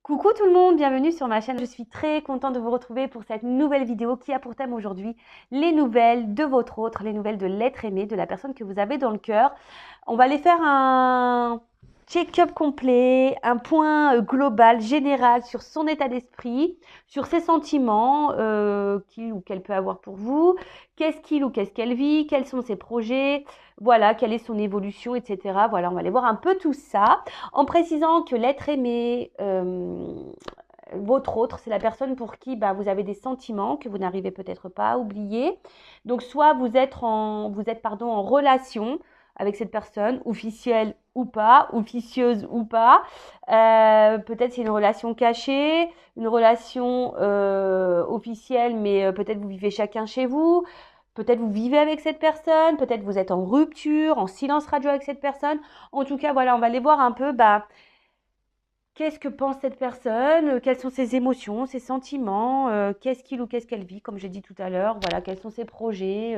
Coucou tout le monde, bienvenue sur ma chaîne. Je suis très contente de vous retrouver pour cette nouvelle vidéo qui a pour thème aujourd'hui les nouvelles de votre autre, les nouvelles de l'être aimé, de la personne que vous avez dans le cœur. On va aller faire un check-up complet, un point global, général sur son état d'esprit, sur ses sentiments qu'il ou qu'elle peut avoir pour vous, qu'est-ce qu'il ou qu'est-ce qu'elle vit, quels sont ses projets, voilà, quelle est son évolution, etc. Voilà, on va aller voir un peu tout ça en précisant que l'être aimé, votre autre, c'est la personne pour qui vous avez des sentiments que vous n'arrivez peut-être pas à oublier. Donc, soit vous êtes en relation avec cette personne, officielle ou pas, officieuse ou pas. Peut-être c'est une relation cachée, une relation officielle, mais peut-être vous vivez chacun chez vous. Peut-être vous vivez avec cette personne, peut-être vous êtes en rupture, en silence radio avec cette personne. En tout cas, voilà, on va aller voir un peu qu'est-ce que pense cette personne, quelles sont ses émotions, ses sentiments, qu'est-ce qu'il ou qu'est-ce qu'elle vit, comme j'ai dit tout à l'heure, voilà, quels sont ses projets,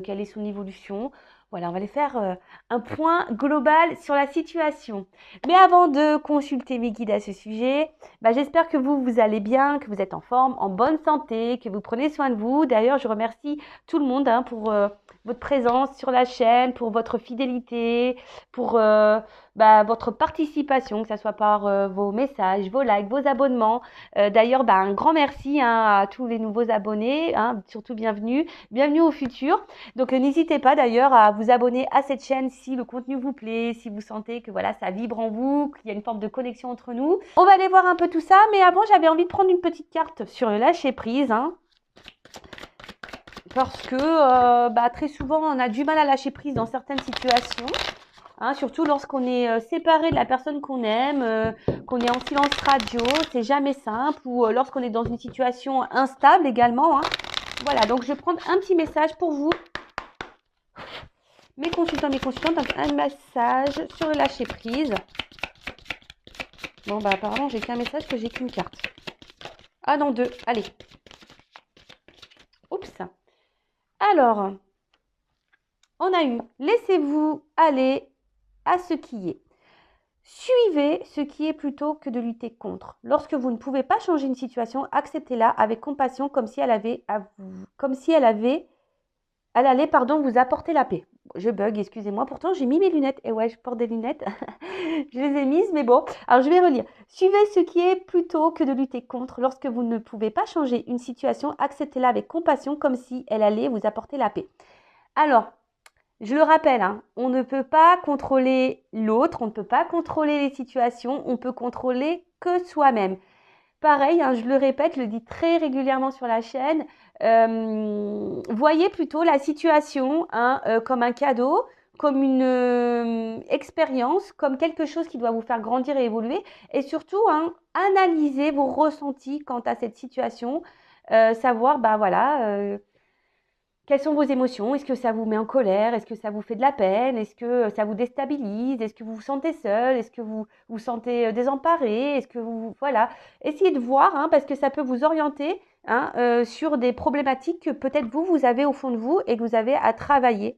quelle est son évolution. Voilà, on va aller faire un point global sur la situation. Mais avant de consulter mes guides à ce sujet, j'espère que vous allez bien, que vous êtes en forme, en bonne santé, que vous prenez soin de vous. D'ailleurs, je remercie tout le monde pour votre présence sur la chaîne, pour votre fidélité, pour votre participation, que ce soit par vos messages, vos likes, vos abonnements. D'ailleurs, un grand merci à tous les nouveaux abonnés, surtout bienvenue, bienvenue au futur. Donc n'hésitez pas d'ailleurs à vous abonner à cette chaîne si le contenu vous plaît, si vous sentez que voilà, ça vibre en vous, qu'il y a une forme de connexion entre nous. On va aller voir un peu tout ça, mais avant j'avais envie de prendre une petite carte sur le lâcher prise, parce que très souvent on a du mal à lâcher prise dans certaines situations. Surtout lorsqu'on est séparé de la personne qu'on aime, qu'on est en silence radio, c'est jamais simple, ou lorsqu'on est dans une situation instable également. Voilà, donc je vais prendre un petit message pour vous, mes consultants, donc un message sur le lâcher prise. Bon, apparemment, j'ai qu'un message, que j'ai qu'une carte. Ah non, deux, allez. Oups. Alors, on a eu, laissez-vous aller à ce qui est. Suivez ce qui est plutôt que de lutter contre. Lorsque vous ne pouvez pas changer une situation, acceptez-la avec compassion comme si elle allait vous apporter la paix. Je bug, excusez-moi. Pourtant, j'ai mis mes lunettes. Et ouais, je porte des lunettes. Je les ai mises, mais bon. Alors, je vais relire. Suivez ce qui est plutôt que de lutter contre. Lorsque vous ne pouvez pas changer une situation, acceptez-la avec compassion comme si elle allait vous apporter la paix. Alors, je le rappelle, on ne peut pas contrôler l'autre, on ne peut pas contrôler les situations, on peut contrôler que soi-même. Pareil, je le répète, je le dis très régulièrement sur la chaîne, voyez plutôt la situation comme un cadeau, comme une expérience, comme quelque chose qui doit vous faire grandir et évoluer. Et surtout, analysez vos ressentis quant à cette situation, savoir, quelles sont vos émotions? Est-ce que ça vous met en colère? Est-ce que ça vous fait de la peine? Est-ce que ça vous déstabilise? Est-ce que vous vous sentez seul? Est-ce que vous vous sentez désemparé? Est-ce que vous... Voilà. Essayez de voir, parce que ça peut vous orienter sur des problématiques que peut-être vous avez au fond de vous et que vous avez à travailler.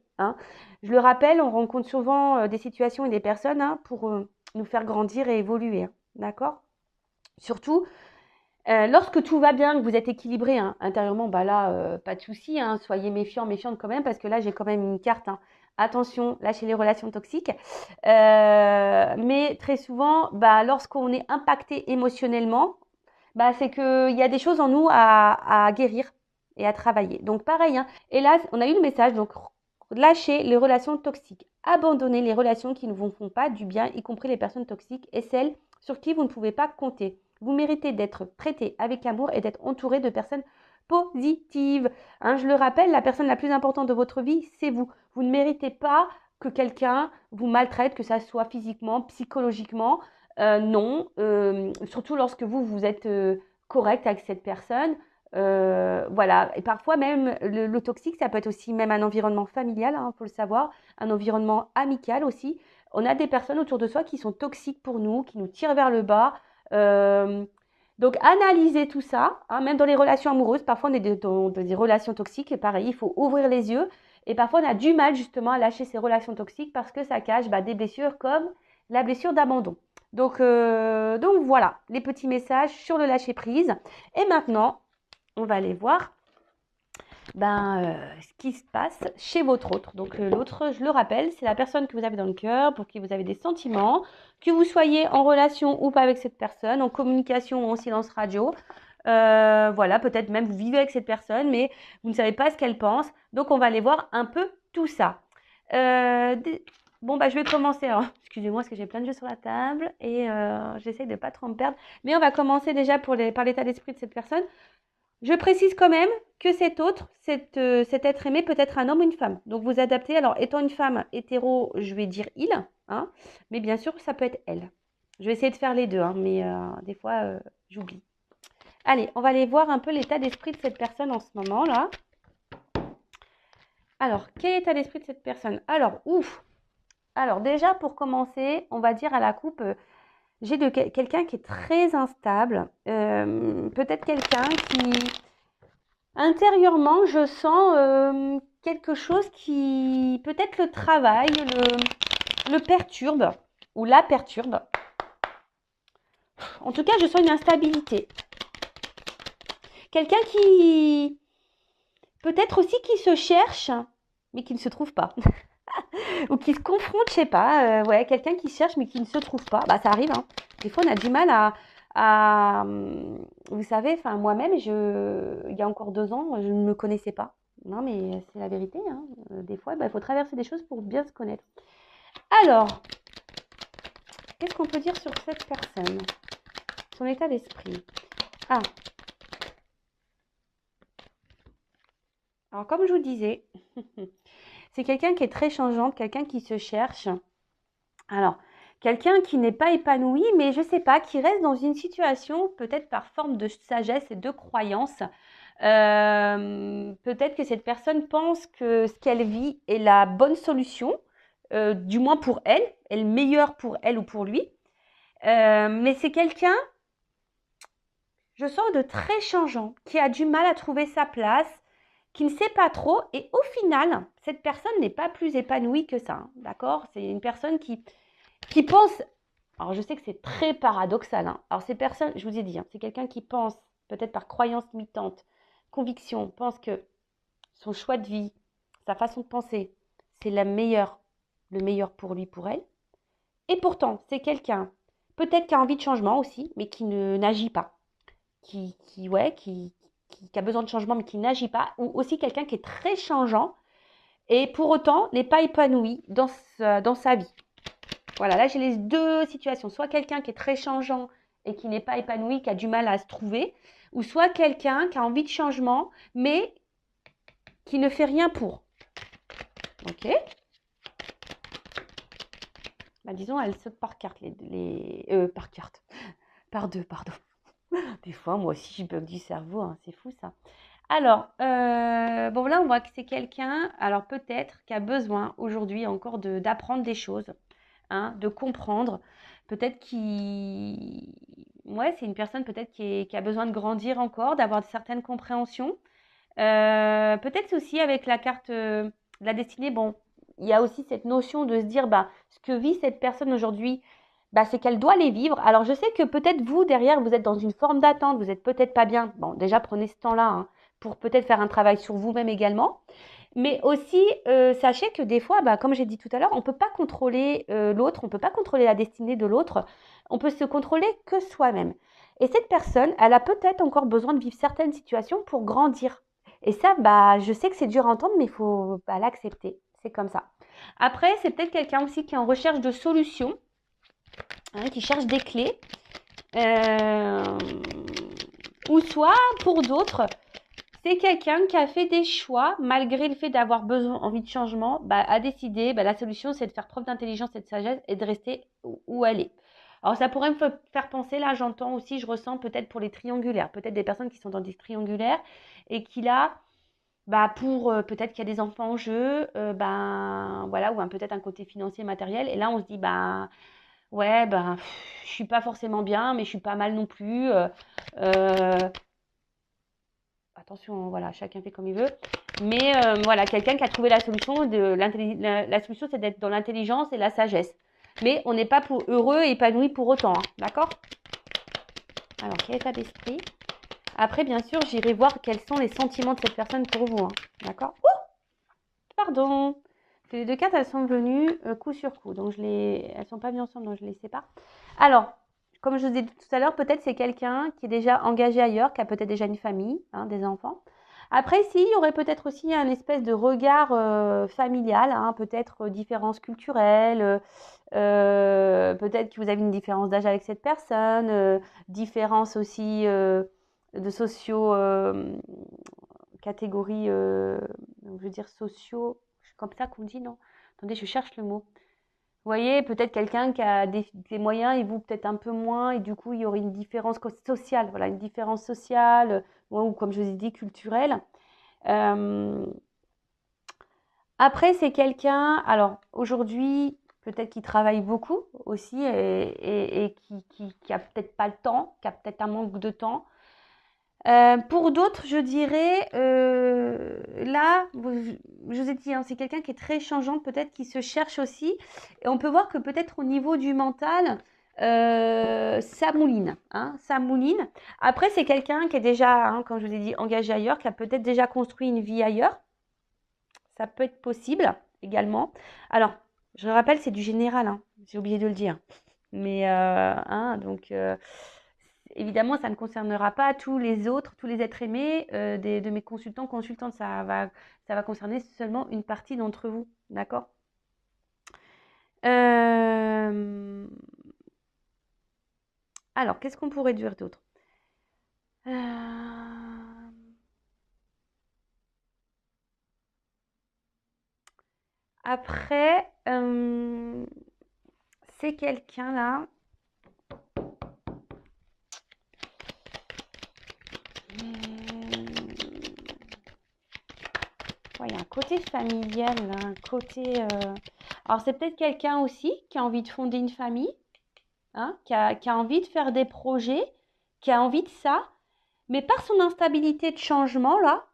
Je le rappelle, on rencontre souvent des situations et des personnes pour nous faire grandir et évoluer. D'accord? Surtout, lorsque tout va bien, que vous êtes équilibré intérieurement, pas de souci. Soyez méfiant, méfiante quand même, parce que là, j'ai quand même une carte. Attention, lâchez les relations toxiques. Mais très souvent, lorsqu'on est impacté émotionnellement, c'est qu'il y a des choses en nous à guérir et à travailler. Donc pareil, et là, on a eu le message, donc lâchez les relations toxiques. Abandonnez les relations qui ne vous font pas du bien, y compris les personnes toxiques et celles sur qui vous ne pouvez pas compter. Vous méritez d'être traité avec amour et d'être entouré de personnes positives. Je le rappelle, la personne la plus importante de votre vie, c'est vous. Vous ne méritez pas que quelqu'un vous maltraite, que ça soit physiquement, psychologiquement. Non, surtout lorsque vous êtes correct avec cette personne. Voilà, et parfois même le toxique, ça peut être aussi même un environnement familial, faut le savoir, un environnement amical aussi. On a des personnes autour de soi qui sont toxiques pour nous, qui nous tirent vers le bas. Donc analysez tout ça, même dans les relations amoureuses, parfois on est dans des relations toxiques, et pareil, il faut ouvrir les yeux. Et parfois on a du mal justement à lâcher ces relations toxiques parce que ça cache des blessures comme la blessure d'abandon. Donc voilà, les petits messages sur le lâcher prise. Et maintenant, on va aller voir ce qui se passe chez votre autre. Donc l'autre, je le rappelle, c'est la personne que vous avez dans le cœur, pour qui vous avez des sentiments, que vous soyez en relation ou pas avec cette personne, en communication ou en silence radio. Voilà, peut-être même vous vivez avec cette personne, mais vous ne savez pas ce qu'elle pense. Donc on va aller voir un peu tout ça. Bon, je vais commencer. Alors, excusez-moi parce que j'ai plein de jeux sur la table et j'essaye de ne pas trop me perdre. Mais on va commencer déjà par l'état d'esprit de cette personne. Je précise quand même que cet être aimé peut être un homme ou une femme. Donc vous adaptez. Alors étant une femme hétéro, je vais dire il, hein, mais bien sûr ça peut être elle. Je vais essayer de faire les deux, hein, mais des fois j'oublie. Allez, on va aller voir un peu l'état d'esprit de cette personne en ce moment-là. Alors, quel est l'état d'esprit de cette personne? Alors déjà pour commencer, on va dire à la coupe... j'ai quelqu'un qui est très instable, peut-être quelqu'un qui, intérieurement, je sens quelque chose qui, peut-être le travail, le perturbe ou la perturbe. En tout cas, je sens une instabilité. Quelqu'un qui, peut-être aussi qui se cherche, mais qui ne se trouve pas. Ou qui se confronte, je sais pas, quelqu'un qui cherche mais qui ne se trouve pas. Ça arrive, hein. Des fois, on a du mal vous savez, enfin moi-même, il y a encore 2 ans, je ne me connaissais pas. Non, mais c'est la vérité, hein. Des fois, il faut traverser des choses pour bien se connaître. Alors, qu'est-ce qu'on peut dire sur cette personne? Son état d'esprit. Alors, comme je vous disais, c'est quelqu'un qui est très changeante, quelqu'un qui se cherche. Alors, quelqu'un qui n'est pas épanoui, mais je ne sais pas, qui reste dans une situation peut-être par forme de sagesse et de croyance. Peut-être que cette personne pense que ce qu'elle vit est la bonne solution, du moins pour elle, est le meilleur pour elle ou pour lui. Mais c'est quelqu'un, je sens, de très changeant, qui a du mal à trouver sa place, qui ne sait pas trop. Et au final, cette personne n'est pas plus épanouie que ça, hein, d'accord? C'est une personne qui pense... Alors, je sais que c'est très paradoxal, hein. Alors, ces personnes, je vous ai dit, hein, c'est quelqu'un qui pense, peut-être par croyance limitante, conviction, pense que son choix de vie, sa façon de penser, c'est le meilleur pour lui, pour elle. Et pourtant, c'est quelqu'un, peut-être qui a envie de changement aussi, mais qui n'agit pas. Qui a besoin de changement, mais qui n'agit pas. Ou aussi quelqu'un qui est très changeant et pour autant n'est pas épanoui dans sa vie. Voilà, là j'ai les 2 situations. Soit quelqu'un qui est très changeant et qui n'est pas épanoui, qui a du mal à se trouver, ou soit quelqu'un qui a envie de changement, mais qui ne fait rien pour. Ok? Disons, elle saute par carte, par carte. Par 2, pardon. Des fois, moi aussi, je bug du cerveau, hein, c'est fou ça. Alors, bon là, on voit que c'est quelqu'un, alors peut-être, qui a besoin aujourd'hui encore d'apprendre des choses, hein, de comprendre. Peut-être c'est une personne peut-être qui a besoin de grandir encore, d'avoir certaines compréhensions. Peut-être aussi avec la carte de la destinée, bon, il y a aussi cette notion de se dire, ce que vit cette personne aujourd'hui, c'est qu'elle doit les vivre. Alors, je sais que peut-être vous, derrière, vous êtes dans une forme d'attente, vous n'êtes peut-être pas bien. Bon, déjà, prenez ce temps-là, hein, pour peut-être faire un travail sur vous-même également. Mais aussi, sachez que des fois, comme j'ai dit tout à l'heure, on ne peut pas contrôler l'autre, on ne peut pas contrôler la destinée de l'autre. On peut se contrôler que soi-même. Et cette personne, elle a peut-être encore besoin de vivre certaines situations pour grandir. Et ça, je sais que c'est dur à entendre, mais il faut l'accepter. C'est comme ça. Après, c'est peut-être quelqu'un aussi qui est en recherche de solutions, hein, qui cherche des clés. Ou soit, pour d'autres, c'est quelqu'un qui a fait des choix, malgré le fait d'avoir envie de changement, a décidé, la solution, c'est de faire preuve d'intelligence et de sagesse et de rester où elle est. Alors, ça pourrait me faire penser, là, j'entends aussi, je ressens peut-être pour les triangulaires, peut-être des personnes qui sont dans des triangulaires et qui, là, pour peut-être qu'il y a des enfants en jeu, voilà, ou peut-être un côté financier, matériel. Et là, on se dit, ouais, je suis pas forcément bien, mais je suis pas mal non plus. Attention, voilà, chacun fait comme il veut. Mais voilà, quelqu'un qui a trouvé la solution. La solution, c'est d'être dans l'intelligence et la sagesse. Mais on n'est pas heureux et épanoui pour autant, hein, d'accord? Alors, quel état d'esprit? Après, bien sûr, j'irai voir quels sont les sentiments de cette personne pour vous, hein, d'accord? Oh, pardon. Les deux cartes, elles sont venues coup sur coup. Donc, elles sont pas venues ensemble, donc je les sépare. Alors, comme je vous ai dit tout à l'heure, peut-être c'est quelqu'un qui est déjà engagé ailleurs, qui a peut-être déjà une famille, hein, des enfants. Après, ici, il y aurait peut-être aussi un espèce de regard familial, hein, peut-être différence culturelle, peut-être que vous avez une différence d'âge avec cette personne, différence aussi de socio catégories, je veux dire sociaux, c'est comme ça qu'on dit, non? Attendez, je cherche le mot. Vous voyez, peut-être quelqu'un qui a des moyens et vous peut-être un peu moins, et du coup, il y aurait une différence sociale, voilà, une différence sociale, ou comme je vous ai dit, culturelle. Euh, Après, c'est quelqu'un, alors aujourd'hui, peut-être qu'il travaille beaucoup aussi et qui a peut-être pas le temps, qui a peut-être un manque de temps. Pour d'autres, je dirais, là, je vous ai dit, hein, c'est quelqu'un qui est très changeant, peut-être qui se cherche aussi. Et on peut voir que peut-être au niveau du mental, ça mouline, hein, ça mouline. Après, c'est quelqu'un qui est déjà, hein, comme je vous ai dit, engagé ailleurs, qui a peut-être déjà construit une vie ailleurs. Ça peut être possible également. Alors, je rappelle, c'est du général, hein, j'ai oublié de le dire. Mais, hein, donc, évidemment, ça ne concernera pas tous les autres, tous les êtres aimés de mes consultants, consultantes. Ça va concerner seulement une partie d'entre vous. D'accord? Alors, qu'est-ce qu'on pourrait dire d'autre? Après, c'est quelqu'un là. Ouais, il y a un côté familial, là, un côté. Alors, c'est peut-être quelqu'un aussi qui a envie de fonder une famille, hein, qui a envie de faire des projets, qui a envie de ça, mais par son instabilité de changement, là,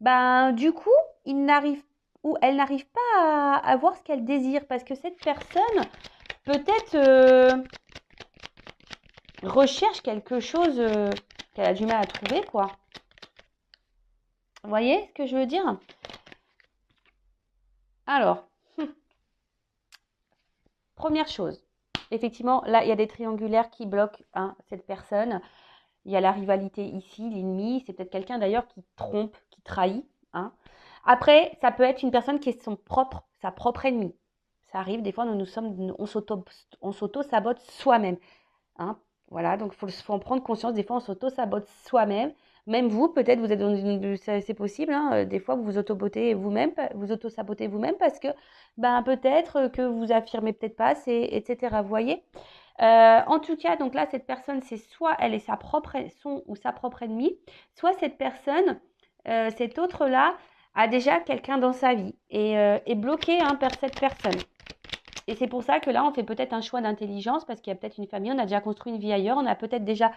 ben, du coup, il n'arrive ou elle n'arrive pas à voir ce qu'elle désire parce que cette personne, peut-être, recherche quelque chose qu'elle a du mal à trouver, quoi. Vous voyez ce que je veux dire? Alors, première chose, effectivement, là, il y a des triangulaires qui bloquent, hein, cette personne. Il y a la rivalité ici, l'ennemi. C'est peut-être quelqu'un d'ailleurs qui trompe, qui trahit, hein. Après, ça peut être une personne qui est sa propre ennemie. Ça arrive, des fois, on s'auto-sabote soi-même, hein. Voilà, donc il faut en prendre conscience. Des fois, on s'auto-sabote soi-même. Même vous, peut-être, vous êtes dans c'est possible, hein, des fois, vous vous auto-sabotez vous-même, parce que ben, peut-être que vous affirmez peut-être pas assez, etc. Vous voyez? En tout cas, donc là, cette personne, c'est soit elle est son ou sa propre ennemie, soit cette personne, cet autre-là, a déjà quelqu'un dans sa vie et est bloqué, hein, par cette personne. Et c'est pour ça que là, on fait peut-être un choix d'intelligence parce qu'il y a peut-être une famille, on a déjà construit une vie ailleurs, on a peut-être déjà,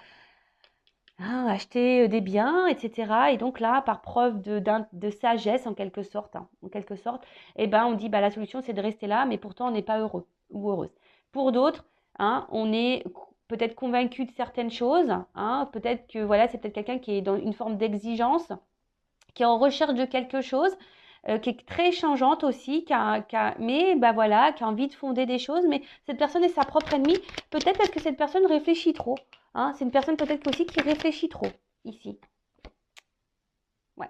hein, acheté des biens, etc. Et donc là, par preuve de sagesse en quelque sorte, eh ben, on dit bah, la solution, c'est de rester là, mais pourtant, on n'est pas heureux ou heureuse. Pour d'autres, hein, on est peut-être convaincu de certaines choses, hein, peut-être que voilà, c'est peut-être quelqu'un qui est dans une forme d'exigence, qui est en recherche de quelque chose, qui est très changeante aussi, mais bah voilà, qui a envie de fonder des choses, mais cette personne est sa propre ennemie, peut-être parce que cette personne réfléchit trop, hein. C'est une personne peut-être aussi qui réfléchit trop, ici. Ouais.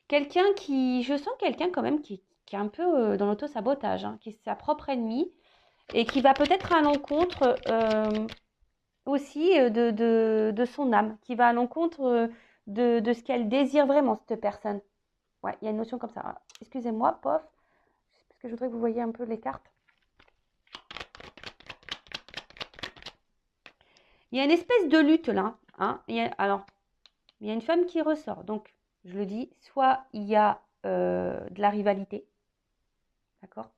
Je sens quelqu'un quand même qui est un peu dans l'auto-sabotage, hein, qui est sa propre ennemie, et qui va peut-être à l'encontre aussi de son âme, qui va à l'encontre de ce qu'elle désire vraiment, cette personne. Ouais, il y a une notion comme ça. Ah, excusez-moi, pof, parce que je voudrais que vous voyez un peu les cartes. Il y a une espèce de lutte là, hein. Alors, il y a une femme qui ressort. Donc, je le dis, soit il y a de la rivalité, d'accord.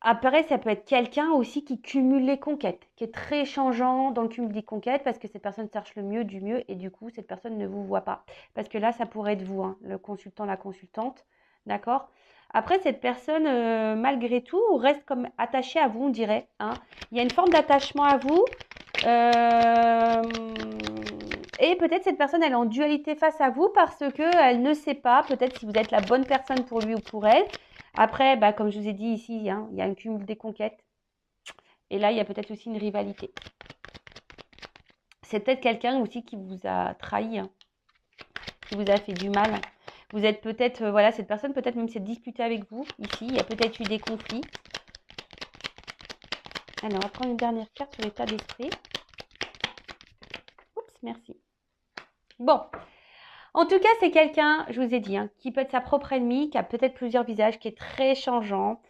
Après, ça peut être quelqu'un aussi qui cumule les conquêtes, qui est très changeant dans le cumul des conquêtes parce que cette personne cherche le mieux du mieux et du coup, cette personne ne vous voit pas. Parce que là, ça pourrait être vous, hein, le consultant, la consultante, d'accord. Après, cette personne, malgré tout, reste comme attachée à vous, on dirait, hein. Il y a une forme d'attachement à vous. Et peut-être cette personne, elle est en dualité face à vous parce qu'elle ne sait pas, peut-être si vous êtes la bonne personne pour lui ou pour elle. Après, bah, comme je vous ai dit ici, hein, il y a un cumul des conquêtes. Et là, il y a peut-être aussi une rivalité. C'est peut-être quelqu'un aussi qui vous a trahi, hein, qui vous a fait du mal. Vous êtes peut-être, voilà, cette personne peut-être même s'est disputée avec vous. Ici, il y a peut-être eu des conflits. Alors, on va prendre une dernière carte sur l'état d'esprit. Oups, merci. Bon, en tout cas, c'est quelqu'un, je vous ai dit, hein, qui peut être sa propre ennemie, qui a peut-être plusieurs visages, qui est très changeant,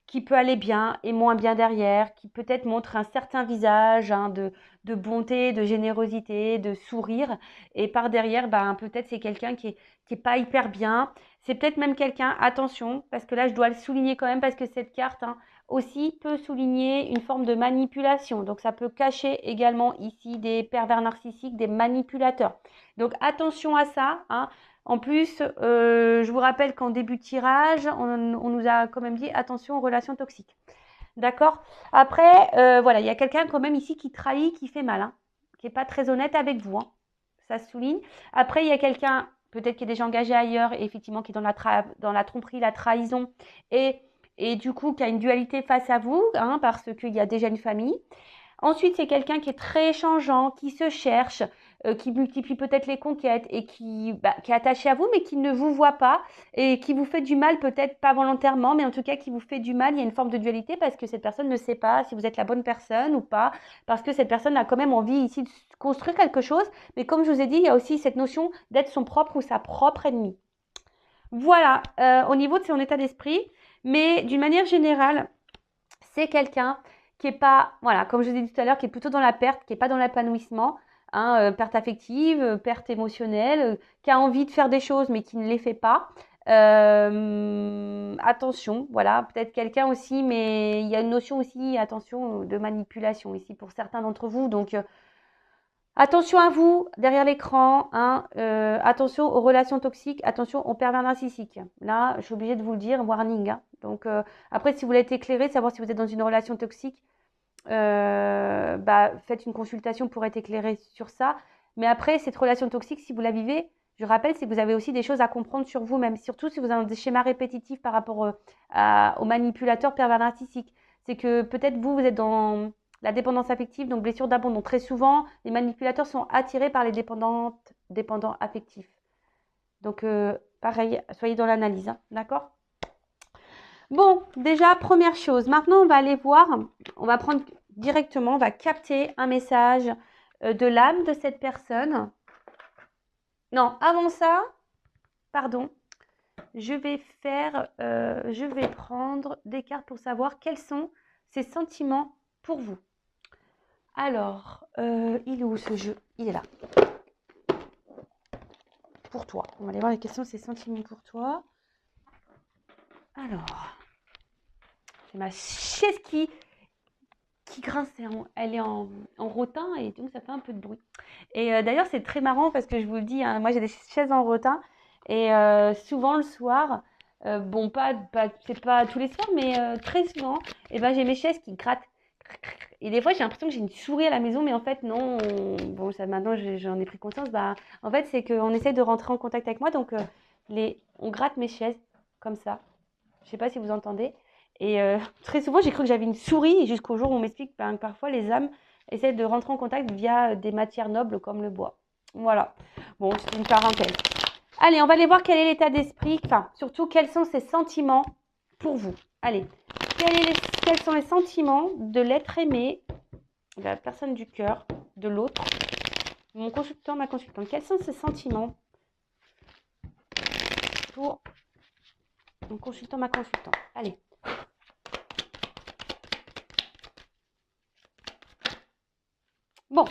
qui peut aller bien et moins bien derrière, qui peut-être montre un certain visage, hein, de bonté, de générosité, de sourire. Et par derrière, ben, peut-être c'est quelqu'un qui est pas hyper bien. C'est peut-être même quelqu'un, attention, parce que là, je dois le souligner quand même, parce que cette carte, hein, aussi peut souligner une forme de manipulation. Donc, ça peut cacher également ici des pervers narcissiques, des manipulateurs. Donc, attention à ça, hein. En plus, je vous rappelle qu'en début de tirage, on nous a quand même dit attention aux relations toxiques. D'accord? Après, voilà, il y a quelqu'un quand même ici qui trahit, qui fait mal, hein, qui n'est pas très honnête avec vous, hein. Ça se souligne. Après, il y a quelqu'un, peut-être qui est déjà engagé ailleurs, et effectivement, qui est dans la tromperie, la trahison, et du coup, qui a une dualité face à vous, hein, parce qu'il y a déjà une famille. Ensuite, c'est quelqu'un qui est très changeant, qui se cherche, qui multiplie peut-être les conquêtes et qui est attaché à vous, mais qui ne vous voit pas et qui vous fait du mal, peut-être pas volontairement, mais en tout cas qui vous fait du mal. Il y a une forme de dualité parce que cette personne ne sait pas si vous êtes la bonne personne ou pas, parce que cette personne a quand même envie ici de construire quelque chose. Mais comme je vous ai dit, il y a aussi cette notion d'être son propre ou sa propre ennemie. Voilà, au niveau de son état d'esprit, mais d'une manière générale, c'est quelqu'un qui est pas, voilà, comme je vous ai dit tout à l'heure, qui est plutôt dans la perte, qui n'est pas dans l'épanouissement, hein, perte affective, perte émotionnelle, qui a envie de faire des choses mais qui ne les fait pas. Attention, voilà, peut-être quelqu'un aussi, mais il y a une notion aussi, attention, de manipulation ici pour certains d'entre vous. Donc, attention à vous derrière l'écran, hein, attention aux relations toxiques, attention aux pervers narcissiques. Là, je suis obligée de vous le dire, warning, hein. Donc, après, si vous voulez être éclairé, savoir si vous êtes dans une relation toxique, bah, faites une consultation pour être éclairé sur ça. Mais après, cette relation toxique, si vous la vivez, je rappelle, c'est que vous avez aussi des choses à comprendre sur vous-même, surtout si vous avez des schémas répétitifs par rapport aux manipulateurs pervers narcissiques. C'est que peut-être vous êtes dans la dépendance affective, donc blessure d'abandon. Très souvent, les manipulateurs sont attirés par les dépendants affectifs. Donc, pareil, soyez dans l'analyse, hein, d'accord? Bon, déjà, première chose. Maintenant, on va aller voir, on va prendre directement, on va capter un message de l'âme de cette personne. Non, avant ça, pardon, je vais prendre des cartes pour savoir quels sont ces sentiments pour vous. Alors, il est où ce jeu? Il est là. Pour toi. On va aller voir les questions, ces sentiments pour toi. Alors, c'est ma chaise qui grince, elle est en rotin et donc ça fait un peu de bruit. Et d'ailleurs, c'est très marrant parce que je vous le dis, hein, moi j'ai des chaises en rotin et souvent le soir, bon, c'est pas tous les soirs, mais très souvent, et ben, j'ai mes chaises qui grattent. Et des fois, j'ai l'impression que j'ai une souris à la maison, mais en fait, non. Bon, ça, maintenant, j'en ai pris conscience. Bah, en fait, c'est qu'on essaie de rentrer en contact avec moi. Donc, on gratte mes chaises comme ça. Je sais pas si vous entendez. Et très souvent, j'ai cru que j'avais une souris jusqu'au jour où on m'explique que parfois les âmes essaient de rentrer en contact via des matières nobles comme le bois. Voilà. Bon, c'est une parenthèse. Allez, on va aller voir quel est l'état d'esprit, enfin, surtout quels sont ces sentiments pour vous. Allez, quels sont les sentiments de l'être aimé, de la personne du cœur, de l'autre, mon consultant, ma consultante. Quels sont ces sentiments pour mon consultant, ma consultante? Allez. Bon,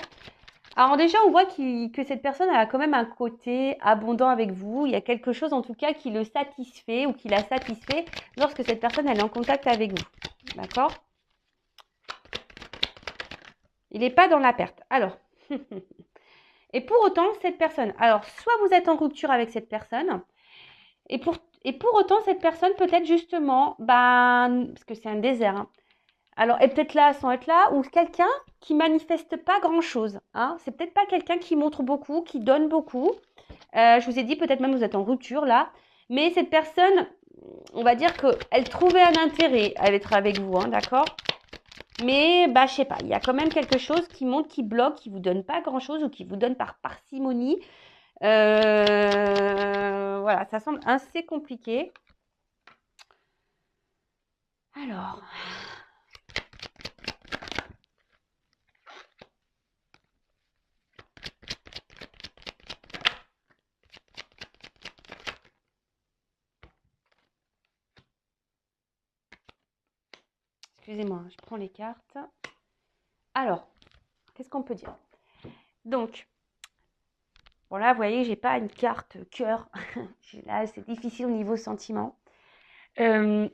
alors déjà, on voit que cette personne a quand même un côté abondant avec vous. Il y a quelque chose en tout cas qui le satisfait ou qui la satisfait lorsque cette personne elle est en contact avec vous. D'accord? Il n'est pas dans la perte. Alors, et pour autant, cette personne, alors soit vous êtes en rupture avec cette personne, Et pour autant, cette personne peut-être justement, ben, parce que c'est un désert, hein, alors, est peut-être là sans être là, ou quelqu'un qui manifeste pas grand-chose, hein. C'est peut-être pas quelqu'un qui montre beaucoup, qui donne beaucoup. Je vous ai dit, peut-être même vous êtes en rupture là. Mais cette personne, on va dire qu'elle trouvait un intérêt à être avec vous, hein, d'accord? Mais, bah, je sais pas, il y a quand même quelque chose qui montre, qui bloque, qui vous donne pas grand-chose ou qui vous donne par parcimonie. Voilà, ça semble assez compliqué. Alors, excusez-moi, je prends les cartes. Alors, qu'est-ce qu'on peut dire? Donc, bon là, vous voyez, j'ai pas une carte cœur. Là, c'est difficile au niveau sentiment. Il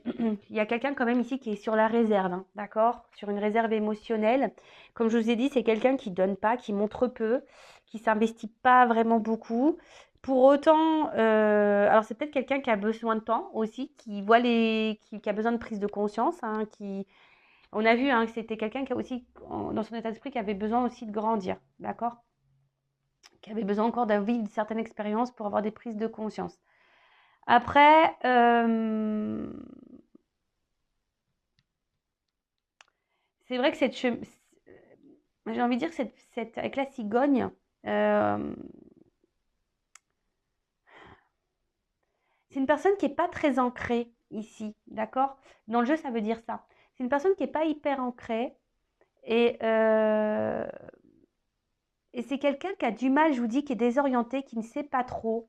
y a quelqu'un quand même ici qui est sur la réserve, hein, d'accord? Sur une réserve émotionnelle. Comme je vous ai dit, c'est quelqu'un qui donne pas, qui montre peu, qui s'investit pas vraiment beaucoup. Pour autant, alors c'est peut-être quelqu'un qui a besoin de temps aussi, qui voit qui a besoin de prise de conscience, hein, on a vu hein, que c'était quelqu'un qui a aussi, dans son état d'esprit, qui avait besoin aussi de grandir, d'accord? Qui avait besoin encore d'avoir vivre certaines expériences pour avoir des prises de conscience. Après, c'est vrai que j'ai envie de dire que avec la cigogne, euh, c'est une personne qui n'est pas très ancrée ici, d'accord? Dans le jeu, ça veut dire ça. C'est une personne qui n'est pas hyper ancrée et, euh, et c'est quelqu'un qui a du mal, je vous dis, qui est désorienté, qui ne sait pas trop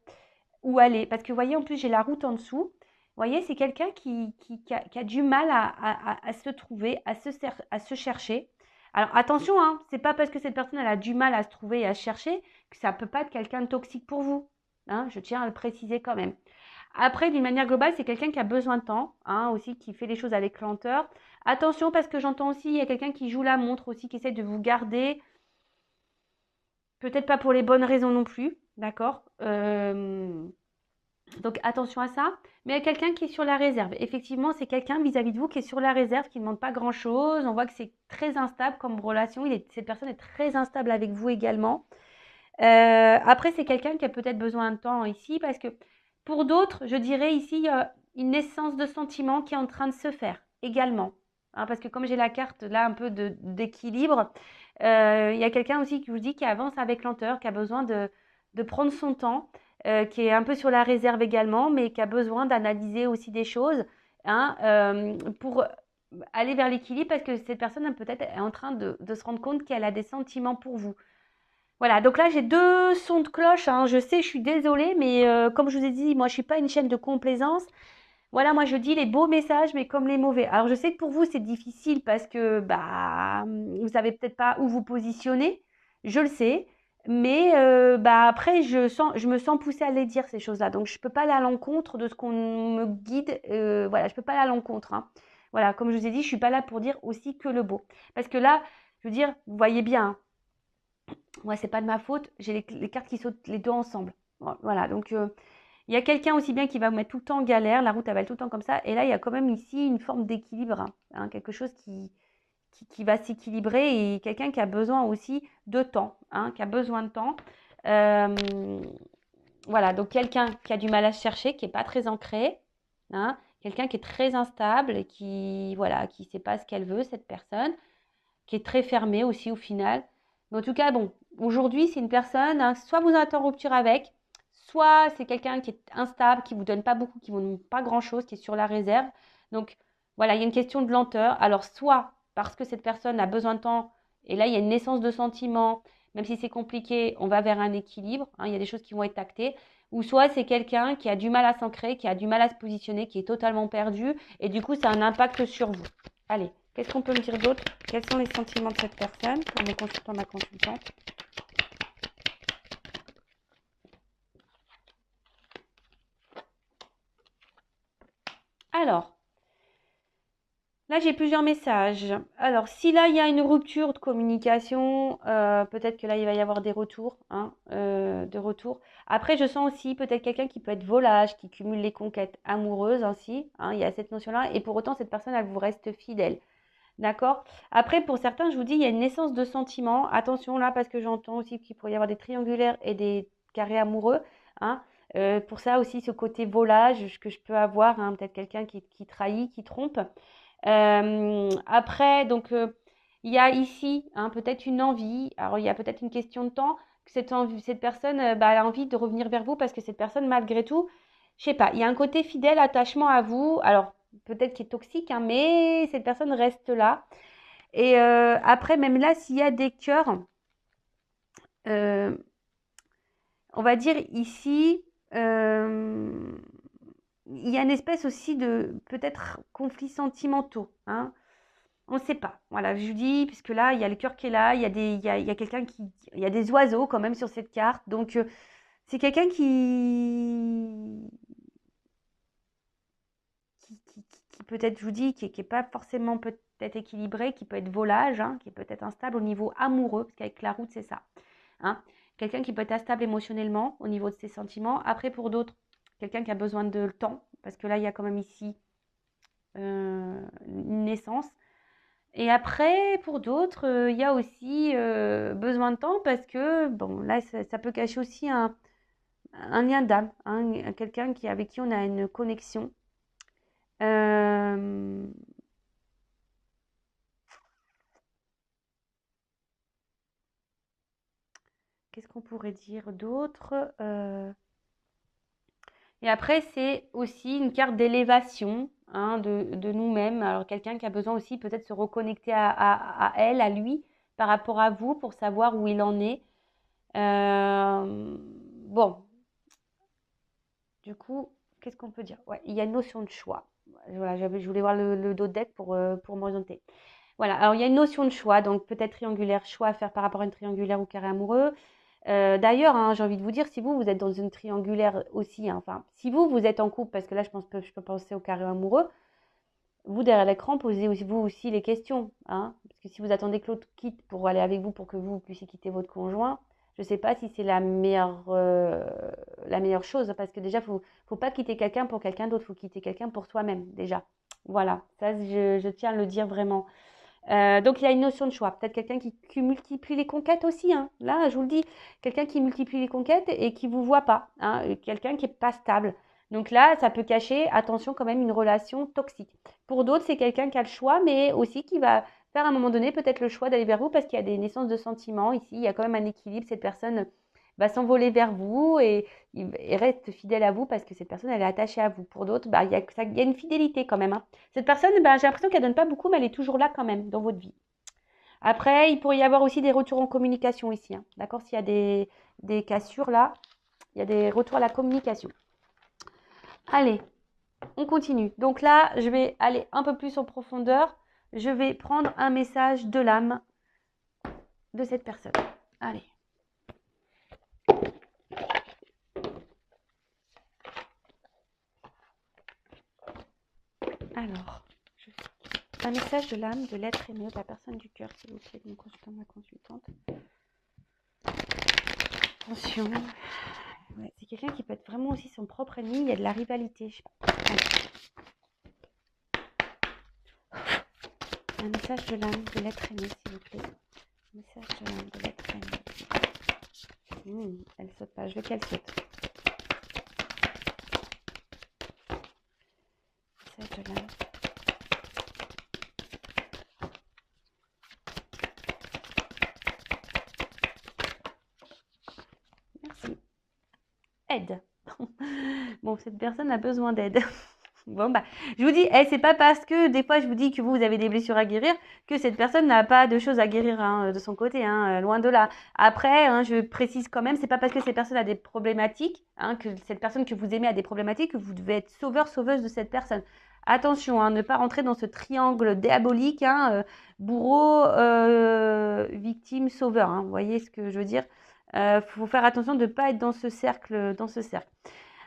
où aller. Parce que vous voyez, en plus, j'ai la route en dessous. Vous voyez, c'est quelqu'un qui a du mal à se trouver, à se chercher. Alors attention, hein, c'est pas parce que cette personne elle a du mal à se trouver et à se chercher que ça peut pas être quelqu'un de toxique pour vous. Hein, je tiens à le préciser quand même. Après, d'une manière globale, c'est quelqu'un qui a besoin de temps, hein, aussi, qui fait les choses avec lenteur. Attention, parce que j'entends aussi, il y a quelqu'un qui joue la montre aussi, qui essaie de vous garder. Peut-être pas pour les bonnes raisons non plus, d'accord? Donc attention à ça. Mais il y a quelqu'un qui est sur la réserve. Effectivement, c'est quelqu'un vis-à-vis de vous qui est sur la réserve, qui ne demande pas grand-chose. On voit que c'est très instable comme relation. Cette personne est très instable avec vous également. Après, c'est quelqu'un qui a peut-être besoin de temps ici parce que pour d'autres, je dirais ici, il y a une naissance de sentiment qui est en train de se faire également. Hein, parce que comme j'ai la carte là un peu d'équilibre, il y a quelqu'un aussi qui vous dit qui avance avec lenteur, qui a besoin de prendre son temps, qui est un peu sur la réserve également, mais qui a besoin d'analyser aussi des choses hein, pour aller vers l'équilibre parce que cette personne peut-être est en train de se rendre compte qu'elle a des sentiments pour vous. Voilà, donc là j'ai deux sons de cloche, hein. Je sais, je suis désolée, mais comme je vous ai dit, moi je suis pas une chaîne de complaisance. Voilà, moi je dis les beaux messages, mais comme les mauvais. Alors je sais que pour vous c'est difficile parce que bah vous savez peut-être pas où vous positionner, je le sais, mais bah après je me sens poussée à les dire ces choses-là, donc je peux pas aller à l'encontre de ce qu'on me guide. Voilà, je peux pas aller à l'encontre. Hein. Voilà, comme je vous ai dit, je suis pas là pour dire aussi que le beau, parce que là, je veux dire, vous voyez bien. Hein, moi, c'est pas de ma faute. J'ai les cartes qui sautent les deux ensemble. Voilà, donc il y a quelqu'un aussi bien qui va vous mettre tout le temps en galère. La route, elle va être tout le temps comme ça. Et là, il y a quand même ici une forme d'équilibre. Hein, quelque chose qui va s'équilibrer et quelqu'un qui a besoin aussi de temps. Hein, qui a besoin de temps. Euh, voilà, donc quelqu'un qui a du mal à se chercher, qui n'est pas très ancré. Hein, quelqu'un qui est très instable et qui voilà, qui ne sait pas ce qu'elle veut, cette personne qui est très fermée aussi au final. Mais en tout cas, bon, aujourd'hui, c'est une personne, hein, soit vous êtes en rupture avec, soit c'est quelqu'un qui est instable, qui ne vous donne pas beaucoup, qui ne vous donne pas grand-chose, qui est sur la réserve. Donc, voilà, il y a une question de lenteur. Alors, soit parce que cette personne a besoin de temps, et là, il y a une naissance de sentiments, même si c'est compliqué, on va vers un équilibre, hein, il y a des choses qui vont être actées, ou soit c'est quelqu'un qui a du mal à s'ancrer, qui a du mal à se positionner, qui est totalement perdu, et du coup, ça a un impact sur vous. Allez, qu'est-ce qu'on peut me dire d'autre? Quels sont les sentiments de cette personne pour mes consultants, ma consultante? Alors, Là, j'ai plusieurs messages. Alors, si là, il y a une rupture de communication, peut-être que là, il va y avoir des retours, hein, de retour. Après, je sens aussi peut-être quelqu'un qui peut être volage, qui cumule les conquêtes amoureuses ainsi, hein, il y a cette notion-là. Et pour autant, cette personne, elle vous reste fidèle. D'accord? Après, pour certains, je vous dis, il y a une naissance de sentiments. Attention là, parce que j'entends aussi qu'il pourrait y avoir des triangulaires et des carrés amoureux, hein. Pour ça aussi, ce côté volage que je peux avoir, hein, peut-être quelqu'un qui trahit, qui trompe. Après, donc, il y a ici, hein, peut-être une envie. Alors, il y a peut-être une question de temps que cette personne, bah, elle a envie de revenir vers vous parce que cette personne, malgré tout, je sais pas, il y a un côté fidèle, attachement à vous. Alors, peut-être qu'il est toxique, hein, mais cette personne reste là. Et après, même là, s'il y a des cœurs, euh, on va dire ici, il y a une espèce aussi de peut-être conflits sentimentaux, hein. On ne sait pas. Voilà, je vous dis, puisque là, il y a le cœur qui est là, il y a quelqu'un il y a des oiseaux quand même sur cette carte. Donc, c'est quelqu'un qui peut-être, je vous dis, qui est pas forcément peut-être équilibré, qui peut être volage, hein, qui est peut-être instable au niveau amoureux, parce qu'avec la route, c'est ça, hein. Quelqu'un qui peut être instable émotionnellement au niveau de ses sentiments. Après, pour d'autres, quelqu'un qui a besoin de temps, parce que là, il y a quand même ici une naissance. Et après, pour d'autres, il y a aussi besoin de temps parce que, bon, là, ça peut cacher aussi un lien d'âme, hein, quelqu'un avec qui on a une connexion. Euh, Qu'est-ce qu'on pourrait dire d'autre? Et après, c'est aussi une carte d'élévation, hein, de nous-mêmes. Alors, quelqu'un qui a besoin aussi peut-être se reconnecter à elle, à lui, par rapport à vous, pour savoir où il en est. Bon, du coup, qu'est-ce qu'on peut dire? Ouais, il y a une notion de choix. Voilà, je voulais voir le dos de deck pour m'orienter. Voilà, alors il y a une notion de choix, donc peut-être triangulaire, choix à faire par rapport à une triangulaire ou carré amoureux. D'ailleurs, hein, j'ai envie de vous dire, si vous êtes dans une triangulaire aussi, hein, enfin, si vous êtes en couple, parce que là, je peux penser au carré amoureux, vous, derrière l'écran, posez aussi, vous aussi les questions, hein, parce que si vous attendez que l'autre quitte pour aller avec vous, pour que vous puissiez quitter votre conjoint, je ne sais pas si c'est la meilleure chose, parce que déjà, faut pas quitter quelqu'un pour quelqu'un d'autre, faut quitter quelqu'un pour soi-même, déjà. Voilà, ça, je tiens à le dire vraiment. Donc il y a une notion de choix. Peut-être quelqu'un qui multiplie les conquêtes aussi, hein. Là, je vous le dis, quelqu'un qui multiplie les conquêtes et qui vous voit pas, hein. Quelqu'un qui est pas stable. Donc là, ça peut cacher, attention, quand même, une relation toxique. Pour d'autres, c'est quelqu'un qui a le choix, mais aussi qui va faire à un moment donné peut-être le choix d'aller vers vous parce qu'il y a des naissances de sentiments. Ici, il y a quand même un équilibre. Cette personne va s'envoler vers vous et il reste fidèle à vous parce que cette personne, elle est attachée à vous. Pour d'autres, bah, il y a une fidélité quand même, hein. Cette personne, bah, j'ai l'impression qu'elle donne pas beaucoup, mais elle est toujours là quand même dans votre vie. Après, il pourrait y avoir aussi des retours en communication ici, hein. D'accord? S'il y a des cassures là, il y a des retours à la communication. Allez, on continue. Donc là, je vais aller un peu plus en profondeur. Je vais prendre un message de l'âme de cette personne. Allez. Alors, un message de l'âme de l'être aimé de la personne du cœur, s'il vous plaît, de mon consultant, ma consultante. Attention. Ouais, c'est quelqu'un qui peut être vraiment aussi son propre ennemi. Il y a de la rivalité. Je sais pas. Un message de l'âme de l'être aimé, s'il vous plaît. Un message de l'âme de l'être aimé. Elle saute pas. Je veux qu'elle saute. Message de l'âme. Merci. Aide. Bon, cette personne a besoin d'aide. Bon, bah, je vous dis, c'est pas parce que des fois je vous dis que vous avez des blessures à guérir que cette personne n'a pas de choses à guérir, hein, de son côté, hein, loin de là. Après, hein, je précise quand même, c'est pas parce que cette personne a des problématiques, hein, que cette personne que vous aimez a des problématiques, que vous devez être sauveur, sauveuse de cette personne. Attention, hein, ne pas rentrer dans ce triangle diabolique, hein, bourreau, victime, sauveur, hein. Vous voyez ce que je veux dire? Faut faire attention de ne pas être dans ce cercle, dans ce cercle.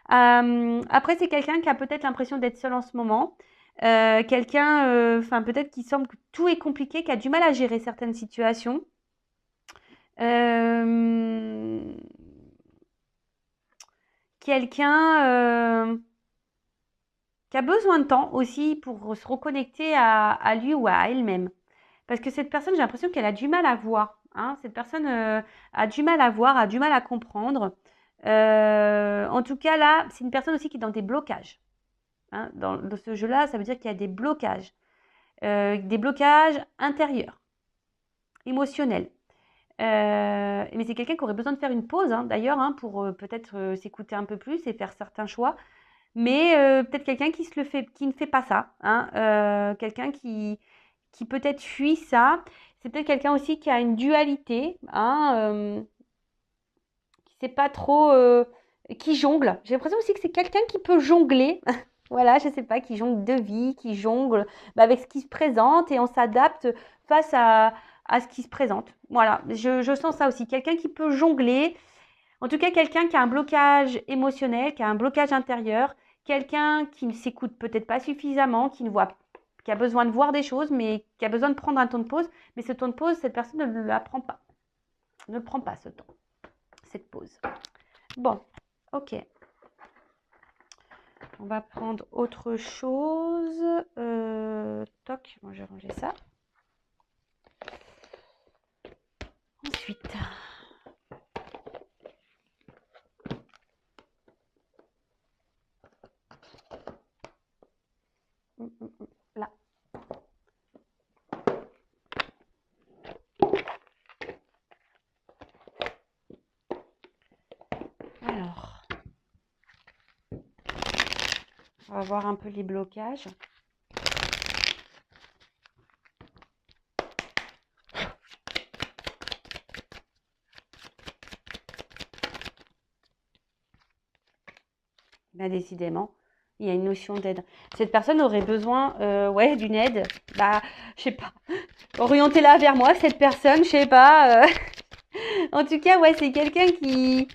Après, c'est quelqu'un qui a peut-être l'impression d'être seul en ce moment. Quelqu'un, enfin peut-être qui semble que tout est compliqué, qui a du mal à gérer certaines situations. Quelqu'un qui a besoin de temps aussi pour se reconnecter à lui ou à elle-même. Parce que cette personne, j'ai l'impression qu'elle a du mal à voir. Hein. Cette personne a du mal à voir, a du mal à comprendre. En tout cas, là, c'est une personne aussi qui est dans des blocages. Hein. Dans ce jeu-là, ça veut dire qu'il y a des blocages intérieurs, émotionnels. Mais c'est quelqu'un qui aurait besoin de faire une pause, hein, d'ailleurs, hein, pour peut-être s'écouter un peu plus et faire certains choix. Mais peut-être quelqu'un qui ne fait pas ça. Hein, quelqu'un qui peut-être fuit ça. C'est peut-être quelqu'un aussi qui a une dualité, hein, qui sait pas trop, qui jongle. J'ai l'impression aussi que c'est quelqu'un qui peut jongler. Voilà, je sais pas, qui jongle de vie, qui jongle avec ce qui se présente et on s'adapte face à ce qui se présente. Voilà, je sens ça aussi. Quelqu'un qui peut jongler. En tout cas, quelqu'un qui a un blocage émotionnel, qui a un blocage intérieur, quelqu'un qui ne s'écoute peut-être pas suffisamment, qui a besoin de voir des choses, mais qui a besoin de prendre un temps de pause. Mais ce temps de pause, cette personne ne la prend pas. Ne prend pas ce temps, cette pause. Bon, ok. On va prendre autre chose. Toc, moi j'ai rangé ça. Ensuite. Là. Alors. On va voir un peu les blocages. Là, décidément, il y a une notion d'aide. Cette personne aurait besoin ouais, d'une aide. Bah, je sais pas. Orientez-la vers moi, cette personne, je sais pas. En tout cas, ouais, c'est quelqu'un qui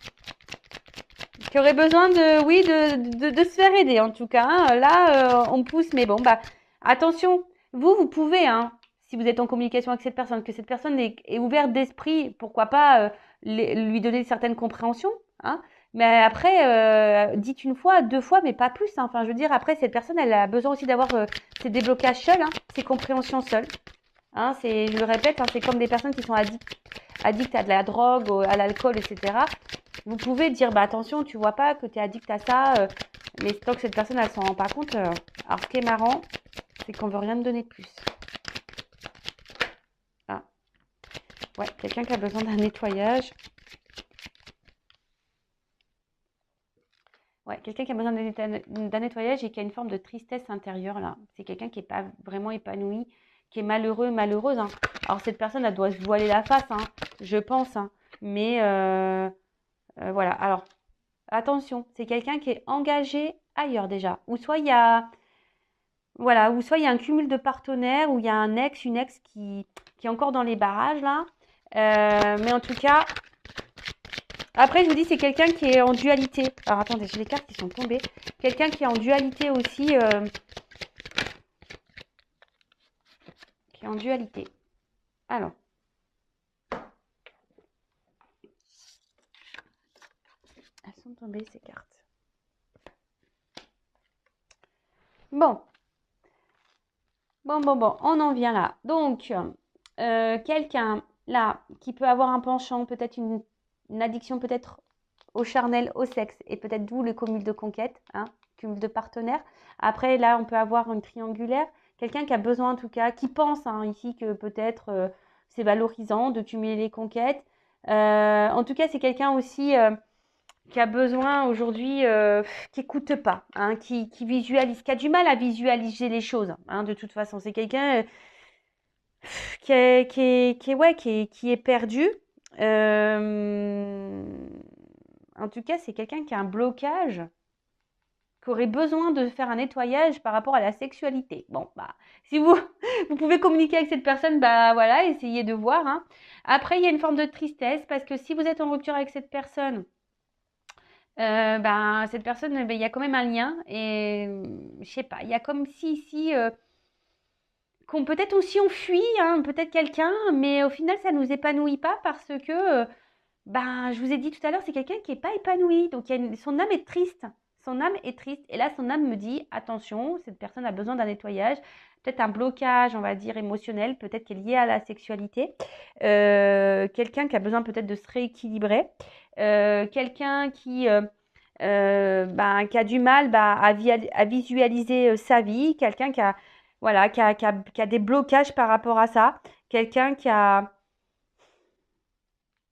aurait besoin de, oui, de se faire aider, en tout cas. Hein. Là, on pousse, mais bon, bah, attention. Vous pouvez, hein, si vous êtes en communication avec cette personne, que cette personne est ouverte d'esprit, pourquoi pas lui donner certaines compréhensions, hein. Mais après, dites une fois, deux fois, mais pas plus. Hein. Enfin, je veux dire, après, cette personne, elle a besoin aussi d'avoir ses déblocages seuls, hein, ses compréhensions seules. Hein, je le répète, hein, c'est comme des personnes qui sont addictes à de la drogue, à l'alcool, etc. Vous pouvez dire, bah attention, tu vois pas que tu es addict à ça, mais tant que cette personne, elle s'en rend pas compte. Alors, ce qui est marrant, c'est qu'on veut rien me donner de plus. Ah. Ouais, quelqu'un qui a besoin d'un nettoyage. Ouais, quelqu'un qui a besoin d'un nettoyage et qui a une forme de tristesse intérieure, là. C'est quelqu'un qui n'est pas vraiment épanoui, qui est malheureux, malheureuse. Hein. Alors, cette personne, elle doit se voiler la face, hein, je pense. Hein. Mais voilà. Alors, attention, c'est quelqu'un qui est engagé ailleurs déjà. Ou soit il y a, voilà, ou soit il y a un cumul de partenaires, ou il y a un ex, une ex qui est encore dans les barrages, là. Mais en tout cas, après, je vous dis, c'est quelqu'un qui est en dualité. Alors, attendez, j'ai les cartes qui sont tombées. Quelqu'un qui est en dualité aussi. Qui est en dualité. Alors. Elles sont tombées, ces cartes. Bon. Bon, on en vient là. Donc, quelqu'un, là, qui peut avoir un penchant, peut-être une addiction, peut-être au charnel, au sexe, et peut-être d'où le cumul de conquête, hein, cumul de partenaires. Après, là, on peut avoir une triangulaire. Quelqu'un qui a besoin, en tout cas, qui pense hein, ici que peut-être c'est valorisant de cumuler les conquêtes. En tout cas, c'est quelqu'un aussi qui a besoin aujourd'hui, qui n'écoute pas, hein, qui visualise, qui a du mal à visualiser les choses. Hein, de toute façon, c'est quelqu'un qui est perdu. En tout cas, c'est quelqu'un qui a un blocage, qui aurait besoin de faire un nettoyage par rapport à la sexualité. Bon, bah, si vous, vous pouvez communiquer avec cette personne, bah voilà, essayez de voir. Hein. Après, il y a une forme de tristesse parce que si vous êtes en rupture avec cette personne, Ben, cette personne, ben, il y a quand même un lien et je sais pas, il y a comme si ici qu'on peut-être aussi on fuit, hein, peut-être quelqu'un, mais au final ça nous épanouit pas parce que ben, je vous ai dit tout à l'heure, c'est quelqu'un qui est pas épanoui, donc son âme est triste. Son âme est triste. Et là, son âme me dit, attention, cette personne a besoin d'un nettoyage, peut-être un blocage, on va dire, émotionnel, peut-être qui est lié à la sexualité. Quelqu'un qui a besoin peut-être de se rééquilibrer. Quelqu'un qui a du mal à visualiser sa vie. Quelqu'un qui a, voilà, qui a des blocages par rapport à ça. Quelqu'un qui a...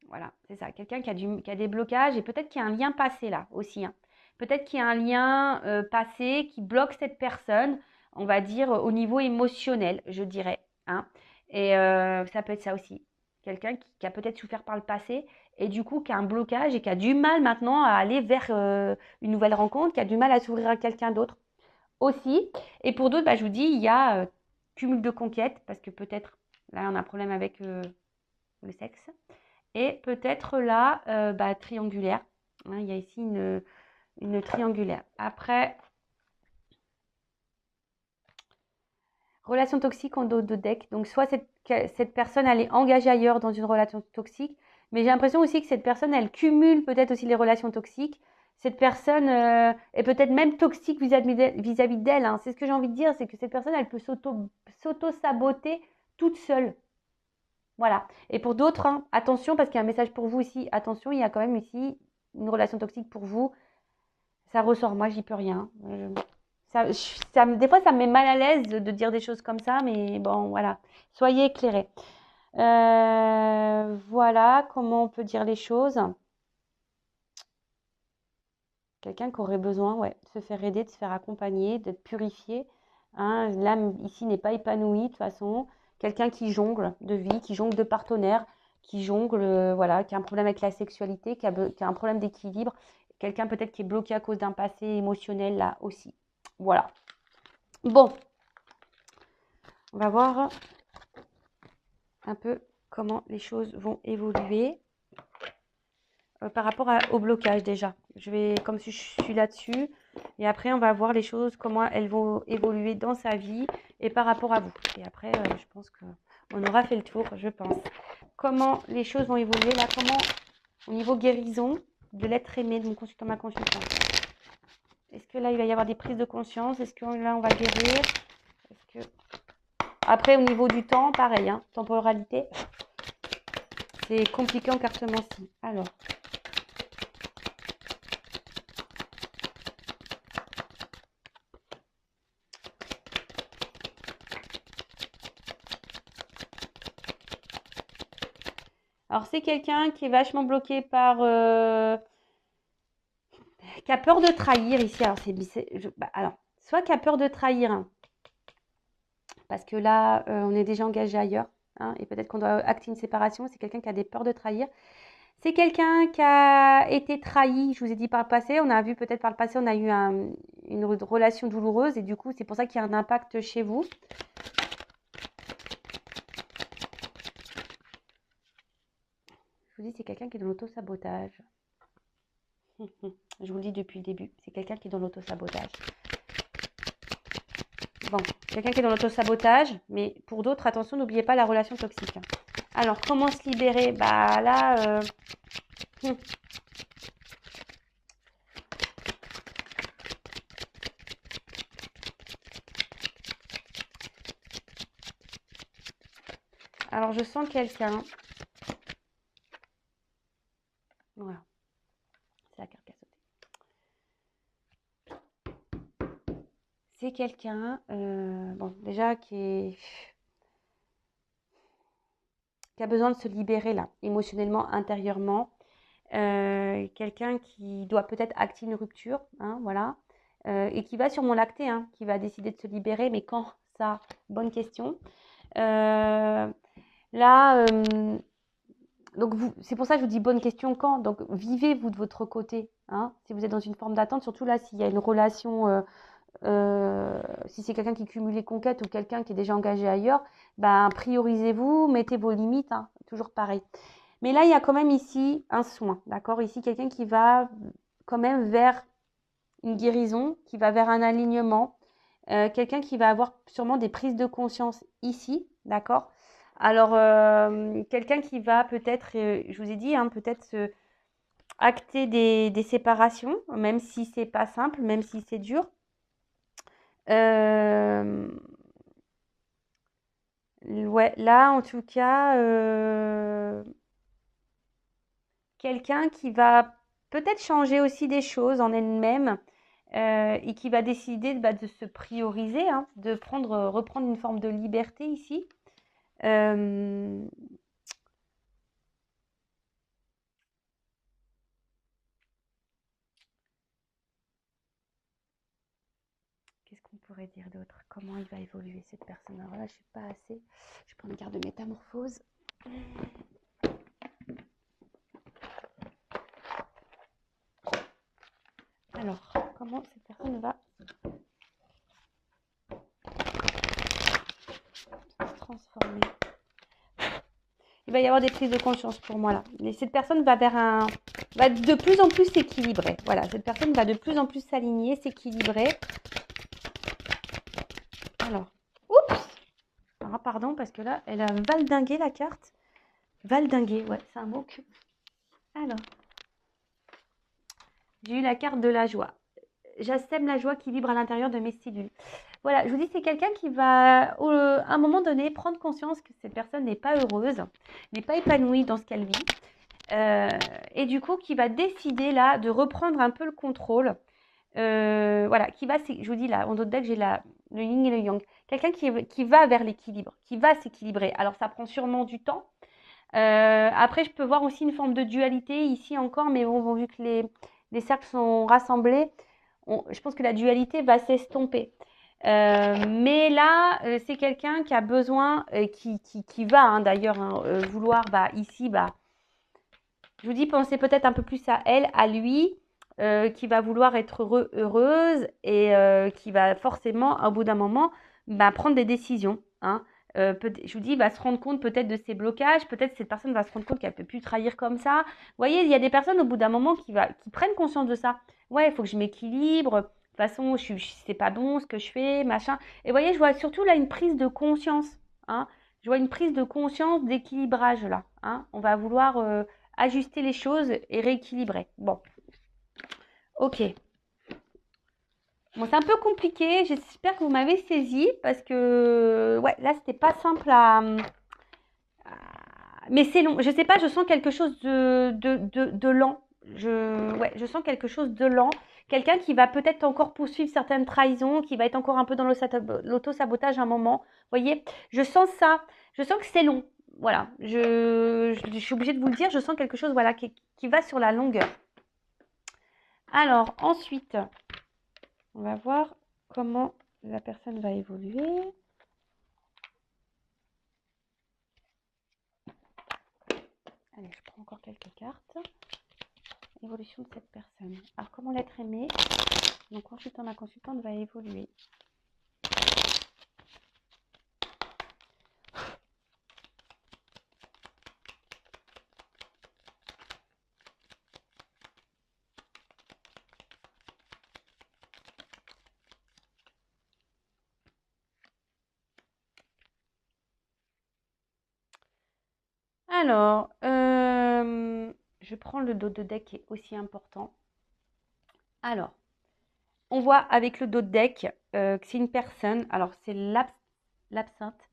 Voilà, c'est ça. Quelqu'un qui a des blocages et peut-être qu'il y a un lien passé là aussi, hein. Peut-être qu'il y a un lien passé qui bloque cette personne, on va dire au niveau émotionnel, je dirais, hein. Et ça peut être ça aussi. Quelqu'un qui a peut-être souffert par le passé et du coup qui a un blocage et qui a du mal maintenant à aller vers une nouvelle rencontre, qui a du mal à s'ouvrir à quelqu'un d'autre aussi. Et pour d'autres, bah, je vous dis, il y a cumul de conquêtes parce que peut-être là on a un problème avec le sexe. Et peut-être là, triangulaire. Hein, il y a ici une triangulaire. Après, relation toxique en dos de deck. Donc, soit cette personne, elle est engagée ailleurs dans une relation toxique, mais j'ai l'impression aussi que cette personne, elle cumule peut-être aussi les relations toxiques. Cette personne est peut-être même toxique vis-à-vis d'elle, hein. C'est ce que j'ai envie de dire, c'est que cette personne, elle peut s'auto-saboter toute seule. Voilà. Et pour d'autres, hein, attention, parce qu'il y a un message pour vous ici. Attention, il y a quand même ici une relation toxique pour vous. Ça ressort. Moi, j'y peux rien. Des fois, ça me met mal à l'aise de dire des choses comme ça, mais bon, voilà. Soyez éclairés. Voilà comment on peut dire les choses. Quelqu'un qui aurait besoin, ouais, de se faire aider, de se faire accompagner, d'être purifié. Hein, l'âme ici n'est pas épanouie de toute façon. Quelqu'un qui jongle de vie, qui jongle de partenaires, qui jongle, voilà, qui a un problème avec la sexualité, qui a un problème d'équilibre. Quelqu'un peut-être qui est bloqué à cause d'un passé émotionnel là aussi. Voilà. Bon, on va voir un peu comment les choses vont évoluer. Par rapport au blocage déjà. Je vais, comme je suis là-dessus, et après on va voir les choses, comment elles vont évoluer dans sa vie et par rapport à vous. Et après, je pense qu'on aura fait le tour, je pense. Comment les choses vont évoluer là, comment au niveau guérison de l'être aimé de mon consultant, ma consultante. Est-ce que là il va y avoir des prises de conscience? Est-ce que là on va guérir? Est-ce que... Après au niveau du temps, pareil, hein, temporalité, c'est compliqué en cartomancie. Alors... Alors, c'est quelqu'un qui est vachement bloqué par... qui a peur de trahir ici. Alors, alors soit qui a peur de trahir, hein, parce que là, on est déjà engagé ailleurs, hein, et peut-être qu'on doit acter une séparation. C'est quelqu'un qui a des peurs de trahir. C'est quelqu'un qui a été trahi, je vous ai dit par le passé. On a vu peut-être par le passé, on a eu une relation douloureuse, et du coup, c'est pour ça qu'il y a un impact chez vous. Je vous dis, c'est quelqu'un qui est dans l'auto-sabotage. Je vous le dis depuis le début, c'est quelqu'un qui est dans l'auto-sabotage. Bon, quelqu'un qui est dans l'auto-sabotage, mais pour d'autres, attention, n'oubliez pas la relation toxique. Alors, comment se libérer? Bah là, Alors, je sens quelqu'un. Voilà, c'est la carte qui a sauté. C'est quelqu'un, bon, déjà qui a besoin de se libérer là, émotionnellement, intérieurement. Quelqu'un qui doit peut-être acter une rupture, hein, voilà, et qui va sûrement l'acter, hein, qui va décider de se libérer, mais quand ça? Bonne question. Là, donc c'est pour ça que je vous dis bonne question quand. Donc vivez-vous de votre côté, hein, si vous êtes dans une forme d'attente, surtout là s'il y a une relation, si c'est quelqu'un qui cumule les conquêtes ou quelqu'un qui est déjà engagé ailleurs, ben priorisez-vous, mettez vos limites, hein, toujours pareil. Mais là, il y a quand même ici un soin, d'accord? Ici, quelqu'un qui va quand même vers une guérison, qui va vers un alignement. Quelqu'un qui va avoir sûrement des prises de conscience ici, d'accord? Alors, quelqu'un qui va peut-être, je vous ai dit, hein, peut-être acter des séparations, même si c'est pas simple, même si c'est dur. Ouais, là, en tout cas, quelqu'un qui va peut-être changer aussi des choses en elle-même et qui va décider de se prioriser, hein, de reprendre une forme de liberté ici. Euh, Qu'est-ce qu'on pourrait dire d'autre? Comment il va évoluer cette personne? Alors là, je suis pas assez. Je prends une carte de métamorphose. Alors, comment cette personne va se transformer? Il va y avoir des prises de conscience pour moi là. Et cette personne va va de plus en plus s'équilibrer. Voilà, cette personne va de plus en plus s'aligner, s'équilibrer. Alors, oups! Ah, pardon, parce que là, elle a valdingué la carte. Valdinguer, ouais, c'est un mot que... Alors, j'ai eu la carte de la joie. J'assème la joie qui vibre à l'intérieur de mes cellules. Voilà, je vous dis, c'est quelqu'un qui va, à un moment donné, prendre conscience que cette personne n'est pas heureuse, n'est pas épanouie dans ce qu'elle vit. Et du coup, qui va décider là de reprendre un peu le contrôle. Voilà, je vous dis là, en d'autres decks, j'ai le yin et le yang. Quelqu'un qui va vers l'équilibre, qui va s'équilibrer. Alors, ça prend sûrement du temps. Après, je peux voir aussi une forme de dualité ici encore, mais bon, vu que les cercles sont rassemblés, je pense que la dualité va s'estomper. Mais là, c'est quelqu'un qui a besoin, qui va hein, d'ailleurs hein, vouloir, ici, je vous dis, pensez peut-être un peu plus à elle, à lui, qui va vouloir être heureuse et qui va forcément, au bout d'un moment, prendre des décisions. Hein. Je vous dis, il va se rendre compte peut-être de ses blocages, peut-être cette personne va se rendre compte qu'elle ne peut plus trahir comme ça. Vous voyez, il y a des personnes au bout d'un moment qui prennent conscience de ça. Ouais, il faut que je m'équilibre. De toute façon, c'est pas bon ce que je fais, machin. Et vous voyez, je vois surtout là une prise de conscience. Hein. Je vois une prise de conscience d'équilibrage là. Hein. On va vouloir ajuster les choses et rééquilibrer. Bon, ok. Bon, c'est un peu compliqué. J'espère que vous m'avez saisi parce que, ouais, là, c'était pas simple mais c'est long. Je sais pas, je sens quelque chose de lent. Ouais, je sens quelque chose de lent. Quelqu'un qui va peut-être encore poursuivre certaines trahisons, qui va être encore un peu dans l'auto-sabotage à un moment. Vous voyez, je sens ça. Je sens que c'est long. Voilà, je suis obligée de vous le dire. Je sens quelque chose voilà, qui va sur la longueur. Alors, ensuite, on va voir comment la personne va évoluer. Allez, je prends encore quelques cartes. Évolution de cette personne. Alors, comment l'être aimé? Donc, consultant, ma consultante va évoluer. Alors, je prends le dos de deck qui est aussi important. Alors, on voit avec le dos de deck que c'est une personne. Alors, c'est l'absinthe,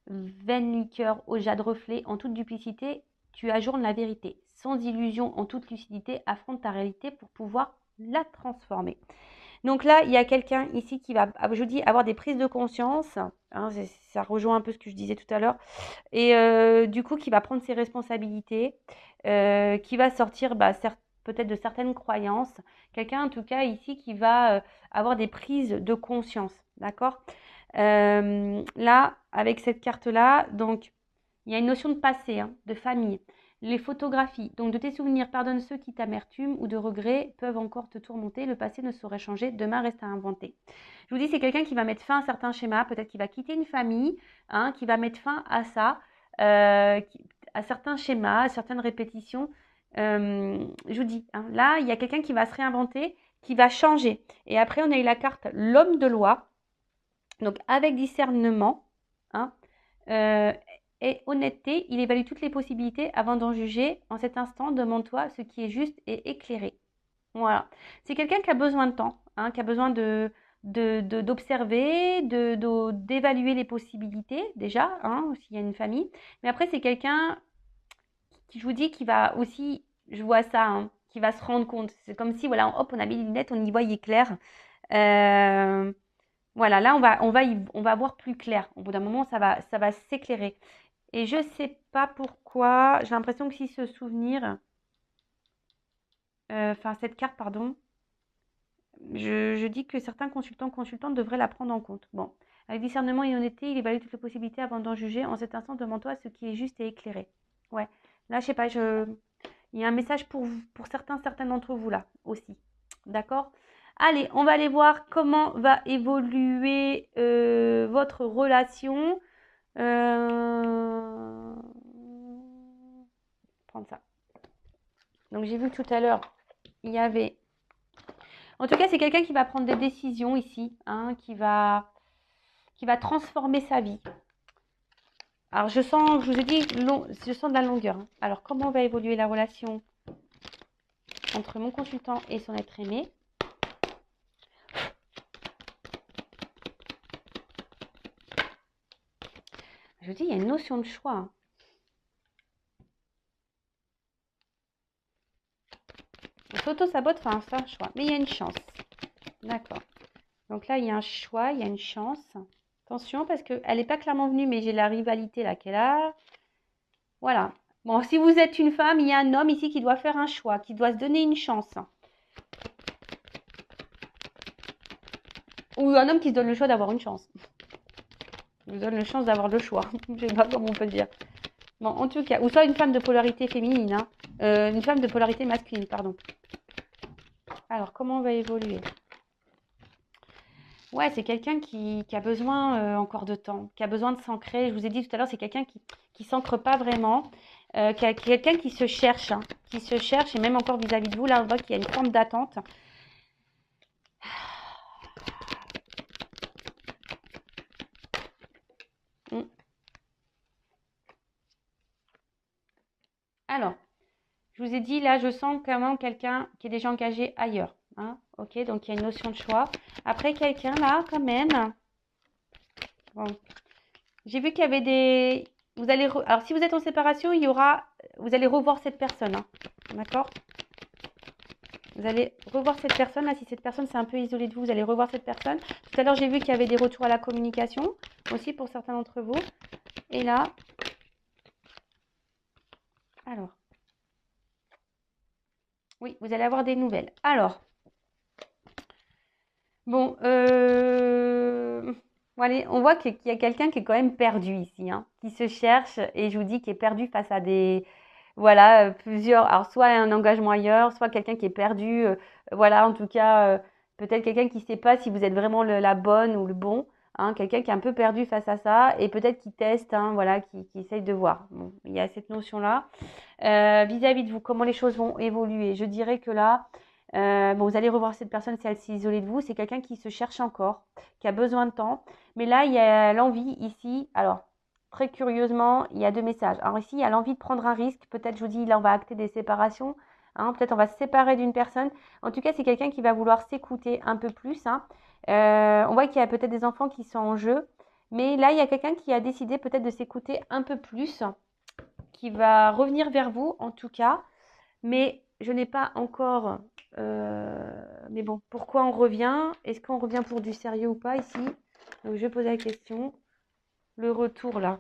veine liqueur au jade reflet en toute duplicité. Tu ajournes la vérité. Sans illusion, en toute lucidité, affronte ta réalité pour pouvoir la transformer. Donc là, il y a quelqu'un ici qui va, je vous dis, avoir des prises de conscience. Hein, ça rejoint un peu ce que je disais tout à l'heure. Et du coup, qui va prendre ses responsabilités, qui va sortir peut-être de certaines croyances. Quelqu'un, en tout cas, ici, qui va avoir des prises de conscience. D'accord? Là, avec cette carte-là, donc, il y a une notion de passé, hein, de famille. Les photographies, donc de tes souvenirs, pardonne ceux qui t'amertument ou de regrets peuvent encore te tourmenter. Le passé ne saurait changer, demain reste à inventer. Je vous dis, c'est quelqu'un qui va mettre fin à certains schémas, peut-être qu'il va quitter une famille, hein, qui va mettre fin à ça, à certains schémas, à certaines répétitions, je vous dis, hein, là, il y a quelqu'un qui va se réinventer, qui va changer. Et après, on a eu la carte l'homme de loi. Donc, avec discernement, hein, et honnêteté, il évalue toutes les possibilités avant d'en juger. En cet instant, demande-toi ce qui est juste et éclairé. Voilà. C'est quelqu'un qui a besoin de temps, hein, qui a besoin d'observer, d'évaluer les possibilités, déjà, hein, s'il y a une famille. Mais après, c'est quelqu'un qui, je vous dis, qui va aussi, je vois ça, hein, qui va se rendre compte. C'est comme si, voilà, hop, on a mis les lunettes, on y voyait clair. Voilà, là, on va voir plus clair. Au bout d'un moment, ça va s'éclairer. Et je sais pas pourquoi, j'ai l'impression que si ce souvenir, enfin, cette carte, pardon, je dis que certains consultantes devraient la prendre en compte. Bon, avec discernement et honnêteté, il évalue toutes les possibilités avant d'en juger. En cet instant, demande-toi ce qui est juste et éclairé. Ouais, là, je sais pas, il y a un message pour certains d'entre vous là aussi. D'accord? Allez, on va aller voir comment va évoluer votre relation. Prendre ça. Donc, j'ai vu tout à l'heure, il y avait... En tout cas, c'est quelqu'un qui va prendre des décisions ici, hein, qui va transformer sa vie. Alors, je sens, je vous ai dit, je sens de la longueur. Hein. Alors, comment va évoluer la relation entre mon consultant et son être aimé? Je vous dis, il y a une notion de choix. Hein. On s'auto-sabote, enfin, c'est un choix. Mais il y a une chance. D'accord. Donc là, il y a un choix, il y a une chance. Attention, parce qu'elle n'est pas clairement venue, mais j'ai la rivalité là qu'elle a. Voilà. Bon, si vous êtes une femme, il y a un homme ici qui doit faire un choix, qui doit se donner une chance. Ou un homme qui se donne le choix d'avoir une chance. Il se donne la chance d'avoir le choix. Je sais pas comment on peut le dire. Bon, en tout cas, ou soit une femme de polarité féminine, hein. Une femme de polarité masculine, pardon. Alors, comment on va évoluer? Ouais, c'est quelqu'un qui a besoin encore de temps, qui a besoin de s'ancrer. Je vous ai dit tout à l'heure, c'est quelqu'un qui s'ancre pas vraiment, quelqu'un qui se cherche, hein, qui se cherche, et même encore vis-à-vis de vous, là, on voit qu'il y a une forme d'attente. Alors, je vous ai dit, là, je sens quand même quelqu'un qui est déjà engagé ailleurs. Hein, ok, donc il y a une notion de choix. Après, quelqu'un là, quand même. Bon. J'ai vu qu'il y avait des... Vous allez alors, si vous êtes en séparation, il y aura... Vous allez revoir cette personne. Hein, d'accord? Vous allez revoir cette personne. Là, si cette personne s'est un peu isolée de vous, vous allez revoir cette personne. Tout à l'heure, j'ai vu qu'il y avait des retours à la communication. Aussi pour certains d'entre vous. Et là... Alors... Oui, vous allez avoir des nouvelles. Alors... Bon, allez, on voit qu'il y a quelqu'un qui est quand même perdu ici, hein, qui se cherche, et je vous dis qui est perdu face à des, voilà, plusieurs, alors soit un engagement ailleurs, soit quelqu'un qui est perdu, voilà, en tout cas, peut-être quelqu'un qui ne sait pas si vous êtes vraiment la bonne ou le bon, hein, quelqu'un qui est un peu perdu face à ça, et peut-être qui teste, hein, voilà, qui essaye de voir. Bon, il y a cette notion-là. Vis-à-vis de vous, comment les choses vont évoluer? Je dirais que là, bon, vous allez revoir cette personne si elle s'est isolée de vous. C'est quelqu'un qui se cherche encore, qui a besoin de temps. Mais là, il y a l'envie ici. Alors, très curieusement, il y a deux messages. Alors ici, il y a l'envie de prendre un risque. Peut-être, je vous dis, là, on va acter des séparations. Hein, peut-être on va se séparer d'une personne. En tout cas, c'est quelqu'un qui va vouloir s'écouter un peu plus. Hein. On voit qu'il y a peut-être des enfants qui sont en jeu. Mais là, il y a quelqu'un qui a décidé peut-être de s'écouter un peu plus, qui va revenir vers vous, en tout cas. Mais je n'ai pas encore... mais bon, pourquoi on revient? Est-ce qu'on revient pour du sérieux ou pas ici? Donc, je vais poser la question. Le retour, là.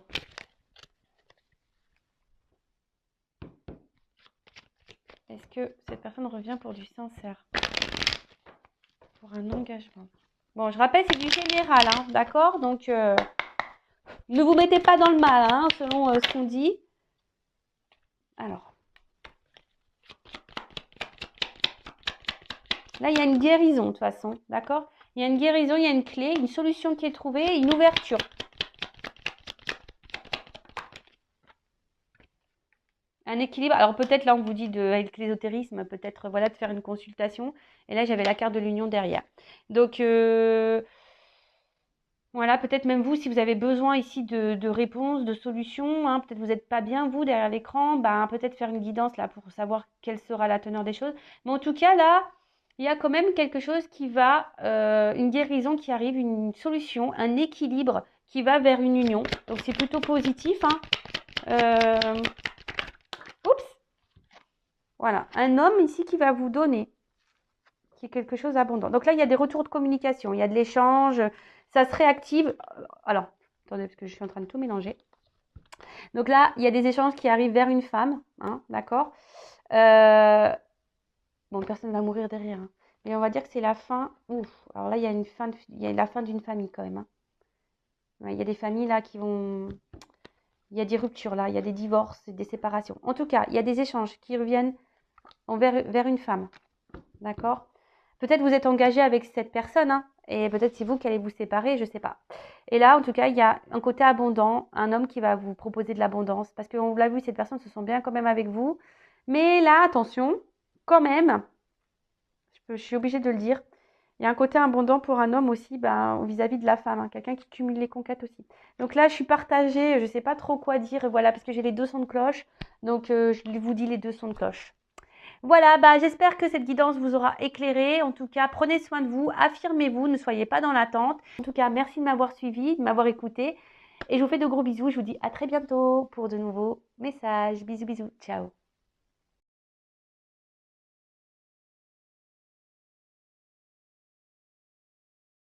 Est-ce que cette personne revient pour du sincère? Pour un engagement? Bon, je rappelle, c'est du général, hein, d'accord? Donc, ne vous mettez pas dans le mal, hein, selon ce qu'on dit. Alors. Là, il y a une guérison, de toute façon, d'accord? Il y a une guérison, il y a une clé, une solution qui est trouvée, une ouverture. Un équilibre. Alors peut-être là, on vous dit avec l'ésotérisme, peut-être voilà, de faire une consultation. Et là, j'avais la carte de l'union derrière. Donc, voilà, peut-être même vous, si vous avez besoin ici de réponses, de solutions, hein, peut-être vous n'êtes pas bien, vous, derrière l'écran, ben, peut-être faire une guidance là pour savoir quelle sera la teneur des choses. Mais en tout cas, là, il y a quand même quelque chose qui va, une guérison qui arrive, une solution, un équilibre qui va vers une union. Donc, c'est plutôt positif, hein. Oups! Voilà, un homme ici qui va vous donner, qui est quelque chose d'abondant. Donc là, il y a des retours de communication, il y a de l'échange, ça se réactive. Alors, attendez, parce que je suis en train de tout mélanger. Donc là, il y a des échanges qui arrivent vers une femme, hein, d'accord. Bon, personne ne va mourir derrière, hein, mais on va dire que c'est la fin. Ouf, alors là, il y a la fin d'une famille quand même, hein. Ouais, il y a des familles là qui vont. Il y a des ruptures là, il y a des divorces, des séparations. En tout cas, il y a des échanges qui reviennent vers une femme, d'accord. Peut-être vous êtes engagé avec cette personne, hein, et peut-être c'est vous qui allez vous séparer, je ne sais pas. Et là, en tout cas, il y a un côté abondant, un homme qui va vous proposer de l'abondance, parce qu'on l'a vu, cette personne se sent bien quand même avec vous. Mais là, attention, quand même, je suis obligée de le dire, il y a un côté abondant pour un homme aussi, ben, vis-à-vis de la femme, hein, quelqu'un qui cumule les conquêtes aussi. Donc là, je suis partagée, je ne sais pas trop quoi dire, voilà, parce que j'ai les deux sons de cloche, donc je vous dis les deux sons de cloche. Voilà, bah, j'espère que cette guidance vous aura éclairé. En tout cas, prenez soin de vous, affirmez-vous, ne soyez pas dans l'attente. En tout cas, merci de m'avoir suivi, de m'avoir écouté. Et je vous fais de gros bisous. Je vous dis à très bientôt pour de nouveaux messages. Bisous, bisous. Ciao.